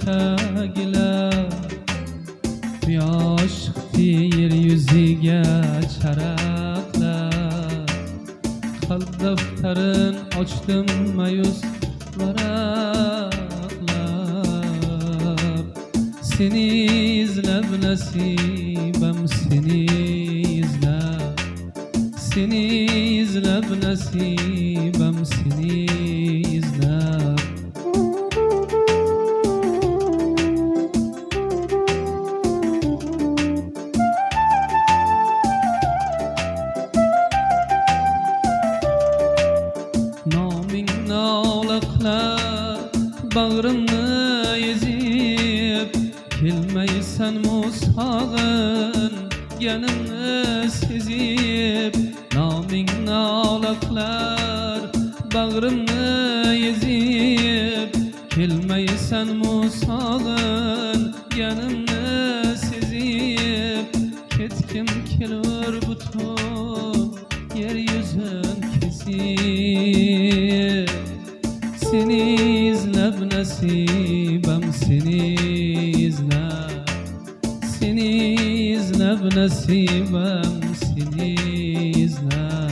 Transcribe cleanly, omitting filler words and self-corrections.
çekiler. Yaş yeryüzüge çaraklar. Kalp defterin açtım mayus varaklar. Seni izlep nasibem seni izlep. Seni izlep nasibem seni izlep. Naming nağlaklar bağrımı ezip, kelmeysen musağın yanını sezip. Naming nağlaklar bağrımı ezip, kelmeysen musağın yanını sezip. Ketkim kelur bütün yeryüzün kesip. Seni izlep nasibem seni izlep. Seni izlep nasibem seni izlep.